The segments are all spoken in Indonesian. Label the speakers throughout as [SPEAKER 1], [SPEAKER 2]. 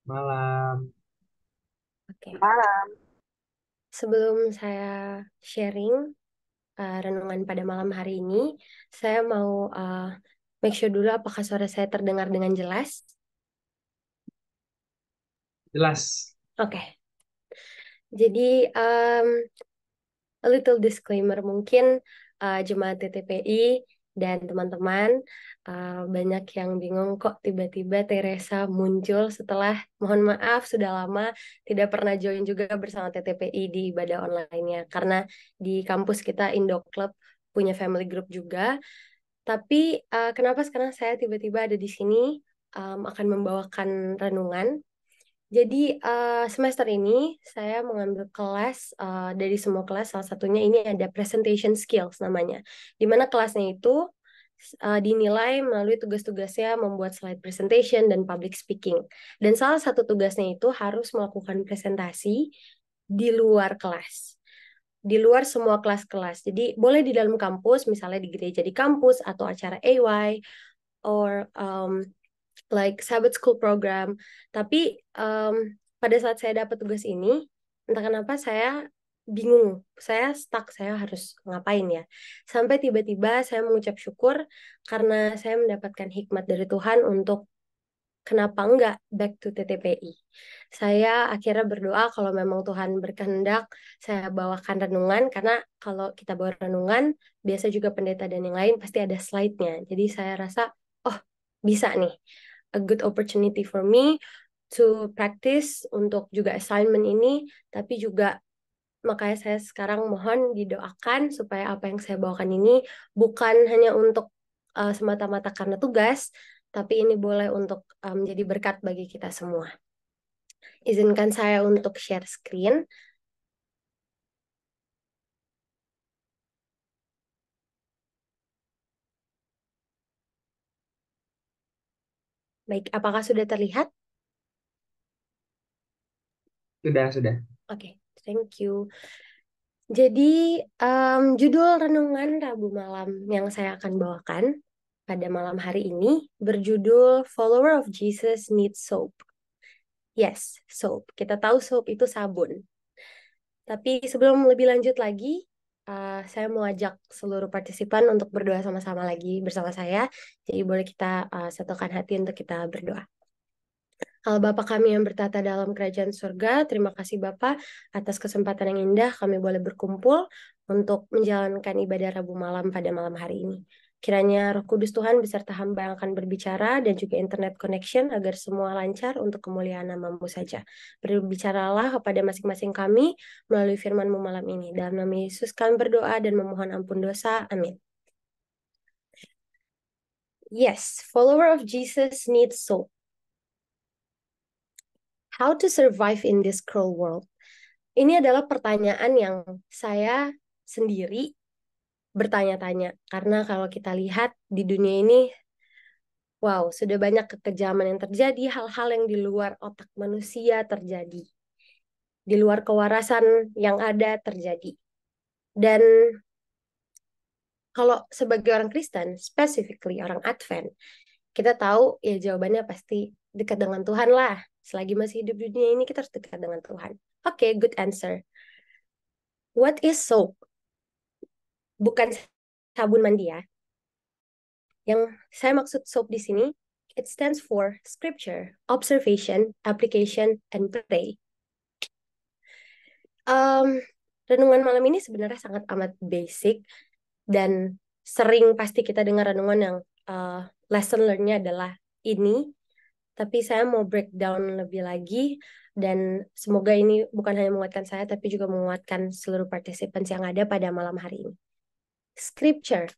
[SPEAKER 1] Malam.
[SPEAKER 2] Oke, sebelum saya sharing renungan pada malam hari ini, saya mau make sure dulu apakah suara saya terdengar dengan jelas.
[SPEAKER 1] Jelas.
[SPEAKER 2] Oke, jadi a little disclaimer mungkin jemaat TTPI dan teman-teman banyak yang bingung kok tiba-tiba Teresa muncul setelah mohon maaf sudah lama tidak pernah join juga bersama TTPI di ibadah online-nya karena di kampus kita Indo Club punya family group juga. Tapi kenapa sekarang saya tiba-tiba ada di sini akan membawakan renungan. Jadi semester ini saya mengambil kelas dari semua kelas, salah satunya ini ada presentation skills namanya. Di mana kelasnya itu dinilai melalui tugas-tugasnya membuat slide presentation dan public speaking. Dan salah satu tugasnya itu harus melakukan presentasi di luar kelas, di luar semua kelas-kelas. Jadi boleh di dalam kampus, misalnya di gereja di kampus atau acara AY or like Sabbath School program. Tapi pada saat saya dapat tugas ini, entah kenapa saya bingung, saya stuck, saya harus ngapain ya. Sampai tiba-tiba saya mengucap syukur karena saya mendapatkan hikmat dari Tuhan untuk kenapa enggak back to TTPI. Saya akhirnya berdoa kalau memang Tuhan berkehendak, saya bawakan renungan, karena kalau kita bawa renungan, biasa juga pendeta dan yang lain pasti ada slide-nya. Jadi saya rasa, oh bisa nih, a good opportunity for me to practice untuk juga assignment ini, tapi juga makanya saya sekarang mohon didoakan supaya apa yang saya bawakan ini bukan hanya untuk semata-mata karena tugas, tapi ini boleh untuk menjadi berkat bagi kita semua. Izinkan saya untuk share screen. Baik, apakah sudah terlihat?
[SPEAKER 1] Sudah.
[SPEAKER 2] Oke, thank you. Jadi, judul renungan Rabu malam yang saya akan bawakan pada malam hari ini berjudul Follower of Jesus Need Soap. Yes, soap. Kita tahu soap itu sabun. Tapi sebelum lebih lanjut lagi, saya mau ajak seluruh partisipan untuk berdoa sama-sama lagi bersama saya. Jadi boleh kita satukan hati untuk kita berdoa. Allah Bapa kami yang bertata dalam kerajaan surga, terima kasih Bapa atas kesempatan yang indah kami boleh berkumpul untuk menjalankan ibadah Rabu malam pada malam hari ini. Kiranya Roh Kudus Tuhan beserta hamba yang akan berbicara dan juga internet connection agar semua lancar untuk kemuliaan nama-Mu saja. Berbicaralah kepada masing-masing kami melalui firman-Mu malam ini. Dalam nama Yesus kami berdoa dan memohon ampun dosa. Amin. Yes, follower of Jesus needs soap. How to survive in this cruel world? Ini adalah pertanyaan yang saya sendiri bertanya-tanya. Karena kalau kita lihat di dunia ini, wow, sudah banyak kekejaman yang terjadi, hal-hal yang di luar otak manusia terjadi. Di luar kewarasan yang ada terjadi. Dan kalau sebagai orang Kristen, specifically orang Advent, kita tahu ya jawabannya pasti dekat dengan Tuhan lah. Selagi masih hidup di dunia ini, kita harus dekat dengan Tuhan. Oke, good answer. What is soap? Bukan sabun mandi ya. Yang saya maksud SOAP di sini, it stands for Scripture, Observation, Application, and Pray. Um, renungan malam ini sebenarnya sangat amat basic dan sering pasti kita dengar renungan yang lesson learn-nya adalah ini, tapi saya mau breakdown lebih lagi dan semoga ini bukan hanya menguatkan saya tapi juga menguatkan seluruh participants yang ada pada malam hari ini. Scripture.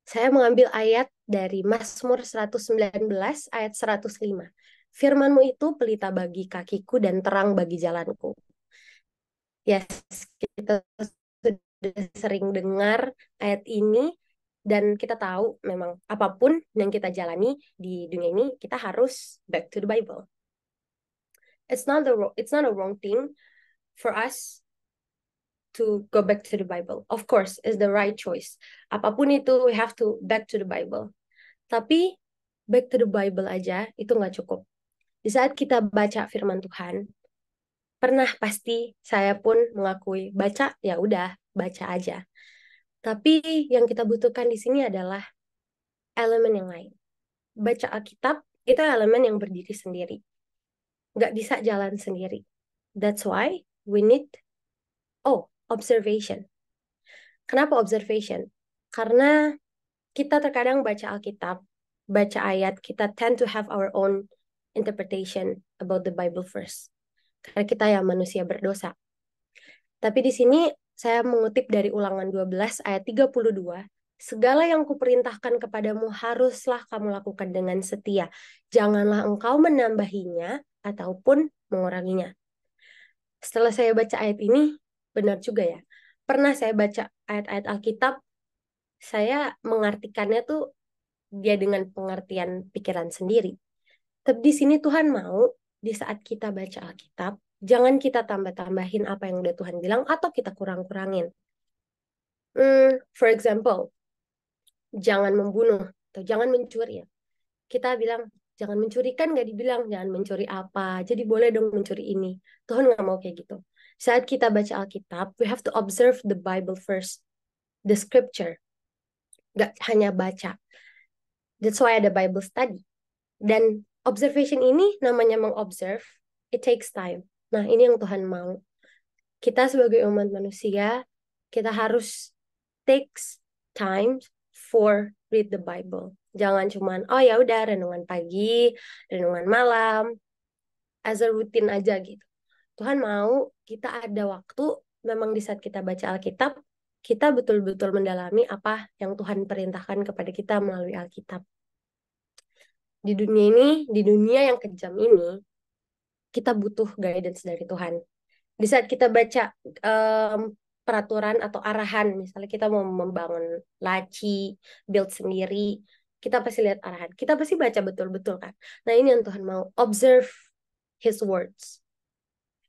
[SPEAKER 2] Saya mengambil ayat dari Mazmur 119 ayat 105. Firman-Mu itu pelita bagi kakiku dan terang bagi jalanku. Yes, kita sudah sering dengar ayat ini dan kita tahu memang apapun yang kita jalani di dunia ini kita harus back to the Bible. It's not a wrong thing for us to go back to the Bible. Of course, it's the right choice. Apapun itu, we have to back to the Bible. Tapi back to the Bible aja itu nggak cukup. Di saat kita baca firman Tuhan, pernah pasti saya pun mengakui baca ya udah baca aja. Tapi yang kita butuhkan di sini adalah elemen yang lain. Baca Alkitab itu elemen yang berdiri sendiri, nggak bisa jalan sendiri. That's why we need observation. Kenapa observation? Karena kita terkadang baca Alkitab, baca ayat, kita tend to have our own interpretation about the Bible first. Karena kita ya manusia berdosa. Tapi di sini saya mengutip dari Ulangan 12 ayat 32. Segala yang kuperintahkan kepadamu haruslah kamu lakukan dengan setia. Janganlah engkau menambahinya ataupun menguranginya. Setelah saya baca ayat ini, benar juga ya. Pernah saya baca ayat-ayat Alkitab, saya mengartikannya tuh dia dengan pengertian pikiran sendiri. Tapi di sini Tuhan mau, di saat kita baca Alkitab, jangan kita tambah-tambahin apa yang udah Tuhan bilang atau kita kurang-kurangin. For example, jangan membunuh atau jangan mencuri ya. Kita bilang, jangan mencuri kan nggak dibilang, jangan mencuri apa. Jadi boleh dong mencuri ini. Tuhan nggak mau kayak gitu. Saat kita baca Alkitab, we have to observe the Bible first, the scripture. Nggak hanya baca. That's why ada Bible study. Dan observation ini namanya mengobserve, it takes time. Nah, ini yang Tuhan mau. Kita sebagai umat manusia, kita harus takes time for read the Bible. Jangan cuman, oh ya udah renungan pagi, renungan malam, as a routine aja gitu. Tuhan mau kita ada waktu, memang di saat kita baca Alkitab, kita betul-betul mendalami apa yang Tuhan perintahkan kepada kita melalui Alkitab. Di dunia ini, di dunia yang kejam ini, kita butuh guidance dari Tuhan. Di saat kita baca peraturan atau arahan, misalnya kita mau membangun laci, build sendiri, kita pasti lihat arahan. Kita pasti baca betul-betul kan. Nah ini yang Tuhan mau, observe His words.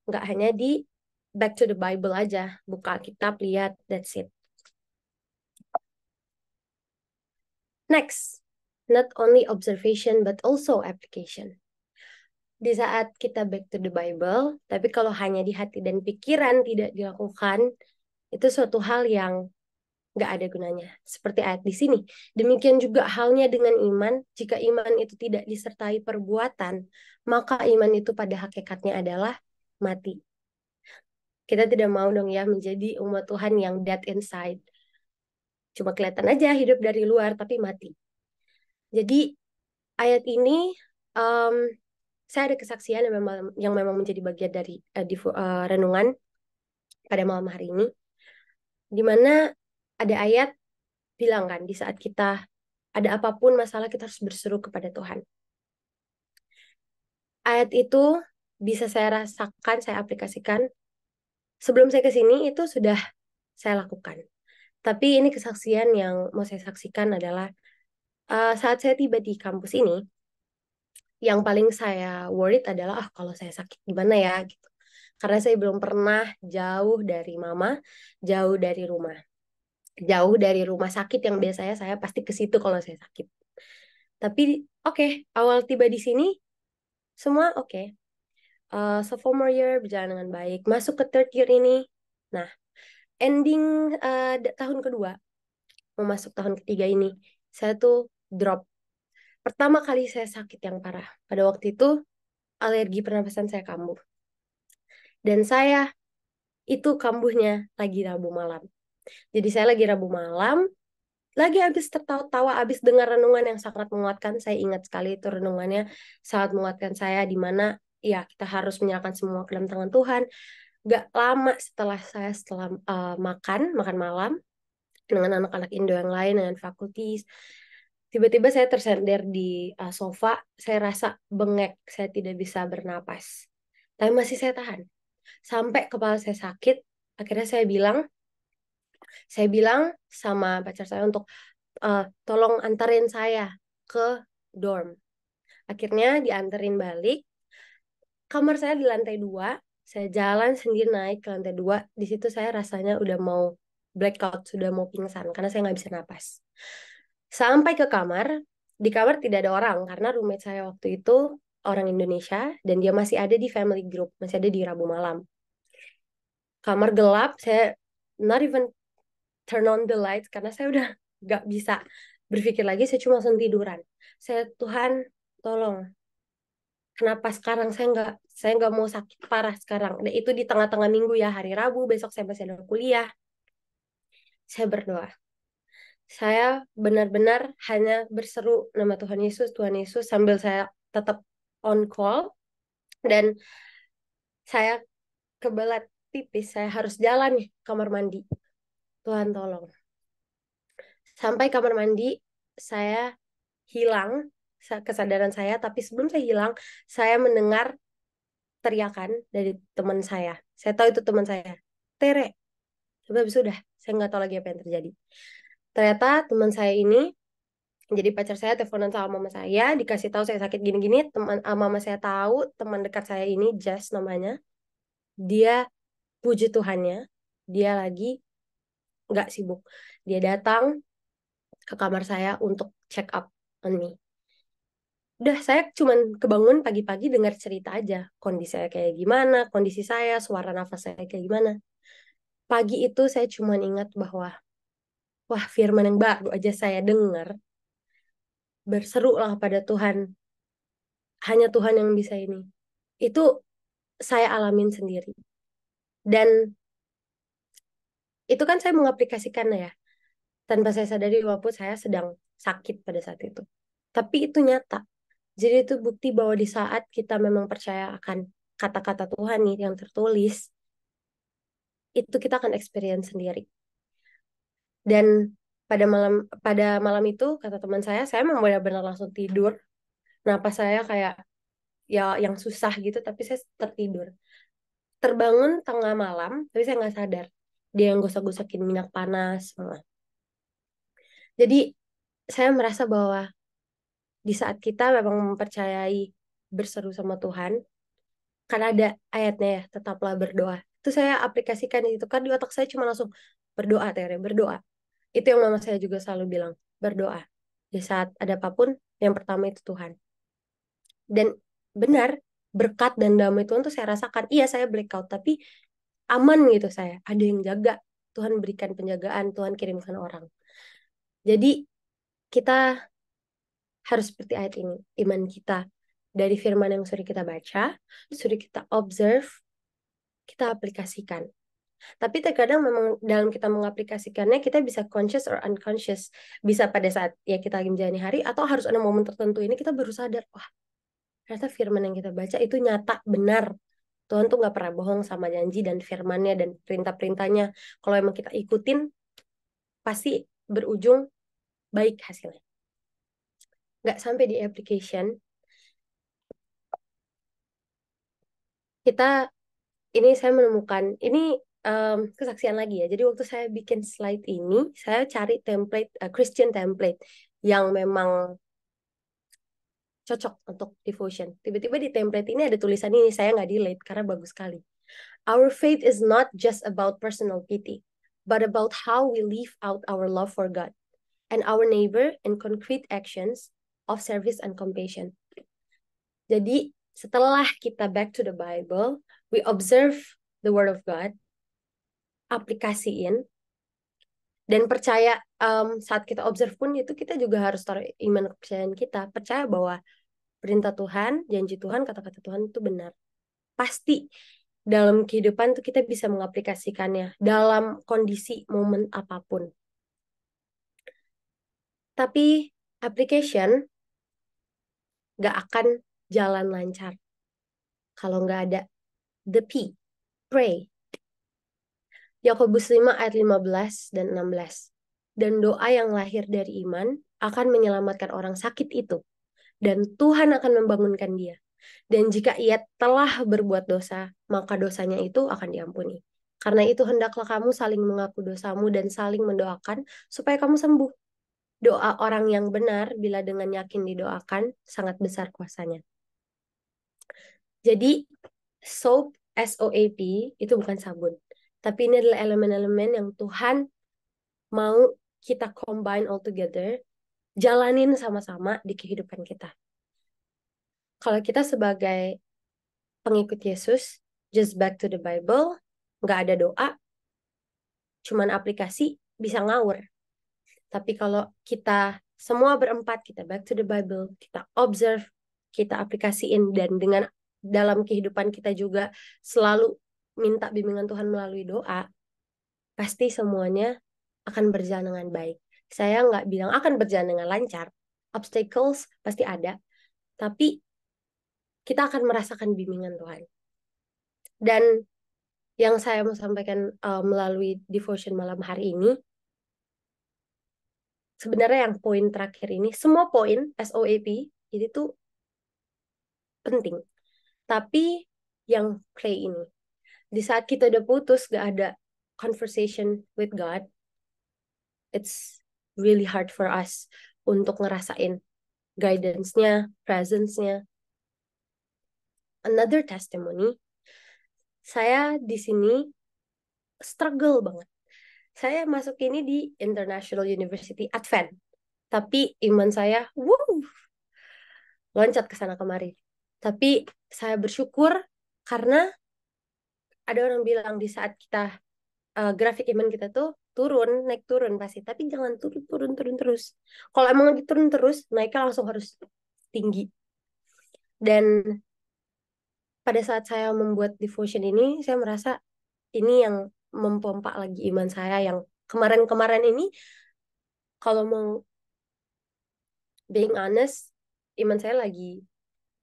[SPEAKER 2] Nggak hanya di back to the Bible aja, buka kitab, lihat, that's it. Next, not only observation but also application. Di saat kita back to the Bible, tapi kalau hanya di hati dan pikiran tidak dilakukan, itu suatu hal yang nggak ada gunanya. Seperti ayat di sini. Demikian juga halnya dengan iman. Jika iman itu tidak disertai perbuatan, maka iman itu pada hakikatnya adalah mati. Kita tidak mau dong ya menjadi umat Tuhan yang dead inside. Cuma kelihatan aja hidup dari luar, tapi mati. Jadi ayat ini, saya ada kesaksian yang memang menjadi bagian dari renungan pada malam hari ini, di mana ada ayat bilang kan, di saat kita ada apapun masalah, kita harus berseru kepada Tuhan. Ayat itu bisa saya rasakan, saya aplikasikan. Sebelum saya ke sini, itu sudah saya lakukan. Tapi ini kesaksian yang mau saya saksikan adalah saat saya tiba di kampus ini, yang paling saya worried adalah, kalau saya sakit gimana ya, gitu. Karena saya belum pernah jauh dari mama, jauh dari rumah. Jauh dari rumah sakit yang biasanya saya pasti ke situ kalau saya sakit. Tapi awal tiba di sini semua oke. Sophomore year berjalan dengan baik. Masuk ke third year ini. Nah, ending tahun kedua, mau masuk tahun ketiga ini, saya tuh drop. Pertama kali saya sakit yang parah. Pada waktu itu, alergi pernapasan saya kambuh. Dan saya itu kambuhnya lagi Rabu malam. Jadi saya lagi Rabu malam, lagi habis tertawa-tawa, habis dengar renungan yang sangat menguatkan. Saya ingat sekali itu renungannya sangat menguatkan saya, di mana ya kita harus menyerahkan semua ke dalam tangan Tuhan. Gak lama setelah makan malam dengan anak-anak Indo yang lain, dengan fakultis, tiba-tiba saya tersender di sofa. Saya rasa bengek, saya tidak bisa bernapas. Tapi masih saya tahan. Sampai kepala saya sakit, akhirnya saya bilang sama pacar saya untuk tolong antarin saya ke dorm. Akhirnya dianterin balik. Kamar saya di lantai 2. Saya jalan sendiri naik ke lantai 2. Di situ saya rasanya udah mau blackout, sudah mau pingsan karena saya nggak bisa napas. Sampai ke kamar, di kamar tidak ada orang karena roommate saya waktu itu orang Indonesia dan dia masih ada di family group, masih ada di Rabu malam. Kamar gelap, saya not even turn on the lights karena saya udah nggak bisa berpikir lagi, saya cuma langsung tiduran. Saya, Tuhan, tolong, kenapa sekarang saya nggak mau sakit parah sekarang. Dan itu di tengah-tengah minggu ya, hari Rabu, besok saya masih ada kuliah. Saya berdoa. Saya benar-benar hanya berseru nama Tuhan Yesus sambil saya tetap on call dan saya kebelat pipis, saya harus jalan nih ke kamar mandi. Tuhan tolong. Sampai kamar mandi, saya hilang kesadaran saya, tapi sebelum saya hilang, saya mendengar teriakan dari teman saya. Saya tahu itu teman saya. Tere, coba habis sudah, saya nggak tahu lagi apa yang terjadi. Ternyata teman saya ini jadi pacar saya teleponan sama mama saya, dikasih tahu saya sakit gini-gini, mama saya tahu teman dekat saya ini Jess namanya, dia puji Tuhannya, dia lagi nggak sibuk. Dia datang ke kamar saya untuk check up on me. Udah, saya cuman kebangun pagi-pagi dengar cerita aja. Kondisi saya kayak gimana, kondisi saya, suara nafas saya kayak gimana. Pagi itu saya cuman ingat bahwa, wah, firman yang baru aja saya dengar, berserulah pada Tuhan, hanya Tuhan yang bisa ini. Itu saya alamin sendiri. Dan itu kan saya mengaplikasikannya ya, tanpa saya sadari walaupun saya sedang sakit pada saat itu. Tapi itu nyata. Jadi itu bukti bahwa di saat kita memang percaya akan kata-kata Tuhan nih yang tertulis, itu kita akan experience sendiri. Dan pada malam itu kata teman saya memang benar-benar langsung tidur. Kenapa saya kayak ya yang susah gitu, tapi saya tertidur. Terbangun tengah malam, tapi saya nggak sadar. Dia yang gosok-gosokin minyak panas semua. Jadi saya merasa bahwa di saat kita memang mempercayai berseru sama Tuhan, kan ada ayatnya ya, tetaplah berdoa. Itu saya aplikasikan itu kan di otak saya cuma langsung berdoa, Tere, berdoa. Itu yang mama saya juga selalu bilang, berdoa. Di saat ada apapun, yang pertama itu Tuhan. Dan benar, berkat dan damai Tuhan tuh saya rasakan. Iya, saya blackout, tapi aman gitu saya. Ada yang jaga. Tuhan berikan penjagaan, Tuhan kirimkan orang. Jadi kita harus seperti ayat ini. Iman kita dari firman yang sudah kita baca, sudah kita observe, kita aplikasikan. Tapi terkadang memang dalam kita mengaplikasikannya, kita bisa conscious or unconscious. Bisa pada saat ya kita lagi menjalani hari, atau harus ada momen tertentu ini kita baru sadar, wah, ternyata firman yang kita baca itu nyata, benar. Tuhan tuh nggak pernah bohong sama janji dan firmannya dan perintah-perintahnya. Kalau emang kita ikutin, pasti berujung baik hasilnya. Nggak sampai di application, kita ini saya menemukan, ini kesaksian lagi ya. Jadi waktu saya bikin slide ini, saya cari template, Christian template, yang memang cocok untuk devotion. Tiba-tiba di template ini ada tulisan ini, saya nggak delete karena bagus sekali. Our faith is not just about personal pity, but about how we live out our love for God and our neighbor in concrete actions of service and compassion. Jadi setelah kita back to the Bible, we observe the Word of God, aplikasiin, dan percaya, saat kita observe pun itu kita juga harus taruh iman kepercayaan kita, percaya bahwa perintah Tuhan, janji Tuhan, kata-kata Tuhan itu benar. Pasti dalam kehidupan tuh kita bisa mengaplikasikannya dalam kondisi momen apapun. Tapi application gak akan jalan lancar kalau nggak ada the P, pray. Yakobus 5 ayat 15 dan 16. Dan doa yang lahir dari iman akan menyelamatkan orang sakit itu. Dan Tuhan akan membangunkan dia. Dan jika ia telah berbuat dosa, maka dosanya itu akan diampuni. Karena itu hendaklah kamu saling mengaku dosamu dan saling mendoakan supaya kamu sembuh. Doa orang yang benar bila dengan yakin didoakan sangat besar kuasanya. Jadi soap, SOAP, itu bukan sabun. Tapi ini adalah elemen-elemen yang Tuhan mau kita combine all together, jalanin sama-sama di kehidupan kita. kalau kita sebagai pengikut Yesus, just back to the Bible, nggak ada doa, cuman aplikasi, bisa ngawur. Tapi kalau kita semua berempat, kita back to the Bible, kita observe, kita aplikasiin, dan dengan dalam kehidupan kita juga selalu minta bimbingan Tuhan melalui doa, pasti semuanya akan berjalan dengan baik. Saya nggak bilang akan berjalan dengan lancar. Obstacles pasti ada, tapi kita akan merasakan bimbingan Tuhan. Dan yang saya mau sampaikan melalui devotion malam hari ini, sebenarnya yang poin terakhir ini, semua poin SOAP itu tuh penting. Tapi yang play ini, di saat kita udah putus, gak ada conversation with God, it's really hard for us untuk ngerasain guidance-nya, presence-nya. Another testimony, saya di sini struggle banget. Saya masuk ini di International University Advent, tapi iman saya, loncat ke sana kemari. Tapi saya bersyukur karena ada orang bilang di saat kita grafik iman kita tuh turun, naik turun pasti, tapi jangan turun turun turun terus. Kalau emang lagi turun terus, naiknya langsung harus tinggi. Dan pada saat saya membuat devotion ini, saya merasa ini yang mempompa lagi iman saya yang kemarin-kemarin ini, kalau mau being honest, iman saya lagi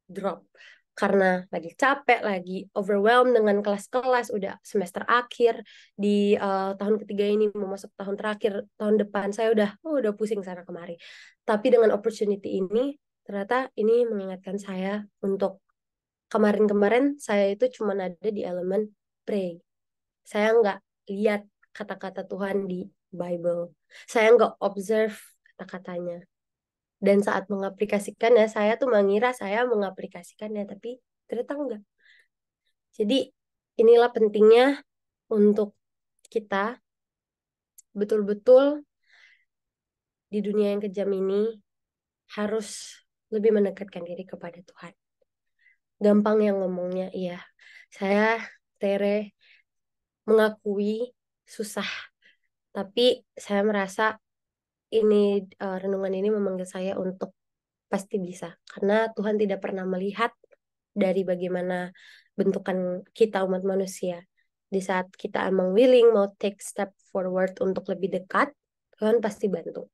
[SPEAKER 2] drop karena lagi capek, lagi overwhelmed dengan kelas-kelas, udah semester akhir di tahun ketiga ini mau masuk tahun terakhir, tahun depan saya udah pusing sana kemari. Tapi dengan opportunity ini ternyata ini mengingatkan saya untuk kemarin-kemarin saya itu cuma ada di elemen pray. Saya nggak lihat kata-kata Tuhan di Bible. Saya nggak observe kata-katanya. Dan saat mengaplikasikannya, saya tuh mengira saya mengaplikasikannya, tapi ternyata enggak. Jadi inilah pentingnya untuk kita betul-betul di dunia yang kejam ini harus lebih mendekatkan diri kepada Tuhan. Gampang yang ngomongnya, iya. Saya, Tere, mengakui susah. Tapi saya merasa ini renungan ini memanggil saya untuk pasti bisa. Karena Tuhan tidak pernah melihat dari bagaimana bentukan kita umat manusia. Di saat kita emang willing mau take step forward untuk lebih dekat, Tuhan pasti bantu.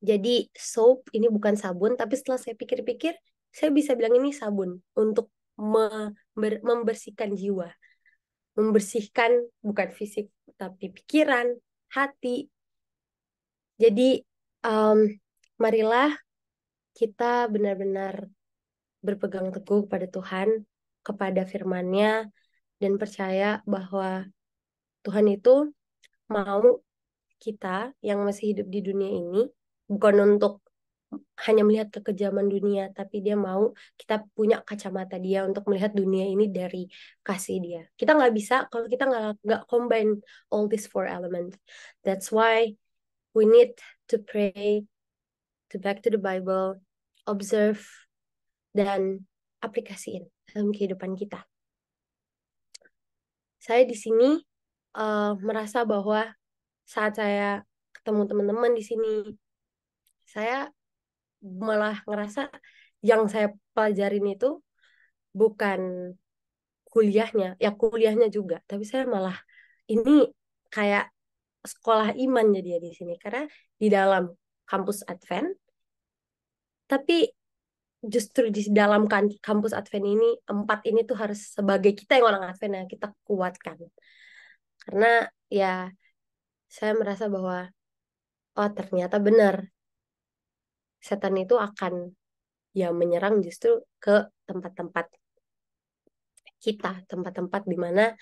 [SPEAKER 2] Jadi soap ini bukan sabun, tapi setelah saya pikir-pikir, saya bisa bilang ini sabun untuk membersihkan jiwa. Membersihkan bukan fisik, tapi pikiran, hati. Jadi um, marilah kita benar-benar berpegang teguh pada Tuhan, kepada firman-Nya, dan percaya bahwa Tuhan itu mau kita yang masih hidup di dunia ini, bukan untuk hanya melihat kekejaman dunia, tapi dia mau kita punya kacamata dia untuk melihat dunia ini dari kasih dia. Kita nggak bisa kalau kita nggak combine all these four elements. That's why we need to pray, to back to the Bible, observe, dan aplikasiin dalam kehidupan kita. Saya di sini merasa bahwa saat saya ketemu teman-teman di sini, saya malah ngerasa yang saya pelajarin itu bukan kuliahnya, ya kuliahnya juga, tapi saya malah ini kayak sekolah iman jadi ya di sini karena di dalam kampus Advent, tapi justru di dalam kampus Advent ini empat ini tuh harus sebagai kita yang orang Advent yang kita kuatkan karena ya saya merasa bahwa oh ternyata benar setan itu akan ya menyerang justru ke tempat-tempat kita, tempat-tempat di mana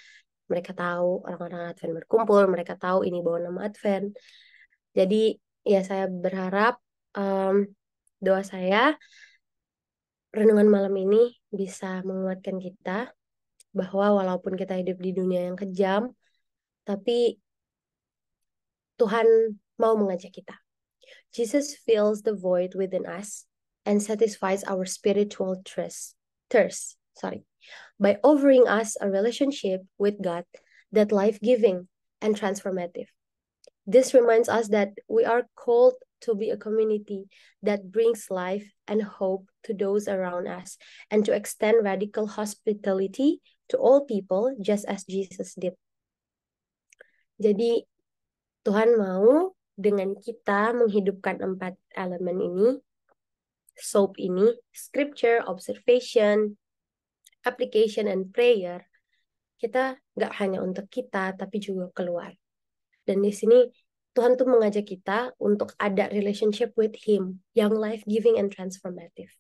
[SPEAKER 2] mereka tahu orang-orang Advent berkumpul, mereka tahu ini bawa nama Advent. Jadi ya saya berharap um, doa saya renungan malam ini bisa menguatkan kita bahwa walaupun kita hidup di dunia yang kejam, tapi Tuhan mau mengajak kita. Jesus fills the void within us and satisfies our spiritual thirst. Sorry, by offering us a relationship with God that life-giving and transformative. This reminds us that we are called to be a community that brings life and hope to those around us and to extend radical hospitality to all people just as Jesus did. Jadi Tuhan mau dengan kita menghidupkan 4 elemen ini, SOAP ini, scripture, observation, application, and prayer, kita nggak hanya untuk kita, tapi juga keluar. Dan di sini Tuhan tuh mengajak kita untuk ada relationship with Him yang life-giving and transformative.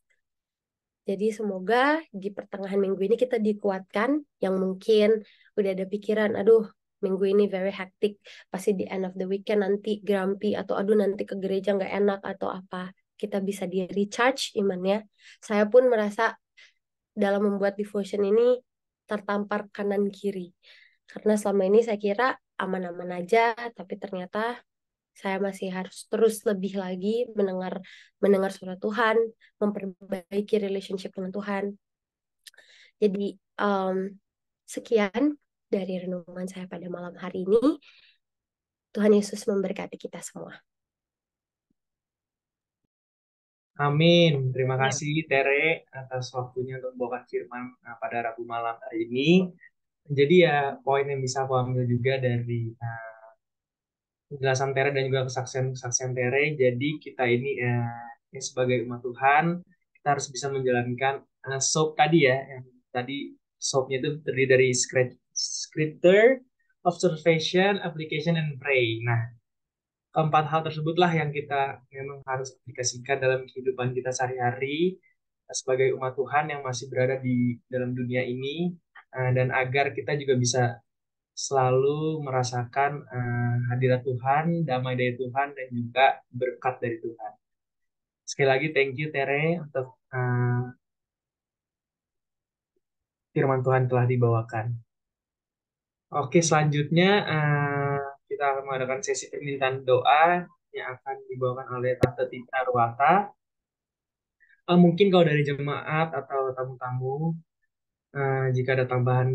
[SPEAKER 2] Jadi semoga di pertengahan minggu ini kita dikuatkan yang mungkin udah ada pikiran, aduh minggu ini very hectic, pasti di end of the weekend nanti grumpy, atau aduh nanti ke gereja nggak enak atau apa. Kita bisa di recharge imannya. Saya pun merasa dalam membuat devotion ini tertampar kanan kiri. Karena selama ini saya kira aman-aman aja, tapi ternyata saya masih harus terus lebih lagi mendengar suara Tuhan, memperbaiki relationship dengan Tuhan. Jadi sekian dari renungan saya pada malam hari ini. Tuhan Yesus memberkati kita semua.
[SPEAKER 1] Amin. Terima kasih Tere atas waktunya untuk membawakan firman pada Rabu malam hari ini. Jadi ya poin yang bisa aku ambil juga dari penjelasan Tere dan juga kesaksian-kesaksian Tere. Jadi kita ini sebagai umat Tuhan, kita harus bisa menjalankan SOAP tadi ya. Yang tadi SOAP-nya itu terdiri dari scripture, observation, application, and pray. Nah, keempat hal tersebutlah yang kita memang harus aplikasikan dalam kehidupan kita sehari-hari sebagai umat Tuhan yang masih berada di dalam dunia ini, dan agar kita juga bisa selalu merasakan hadirat Tuhan, damai dari Tuhan, dan juga berkat dari Tuhan. Sekali lagi thank you Tere untuk firman Tuhan telah dibawakan. Oke, selanjutnya kita akan mengadakan sesi permintaan doa yang akan dibawakan oleh Tante Tita Ruwata. Mungkin kalau dari jemaat atau tamu-tamu, jika ada tambahan doa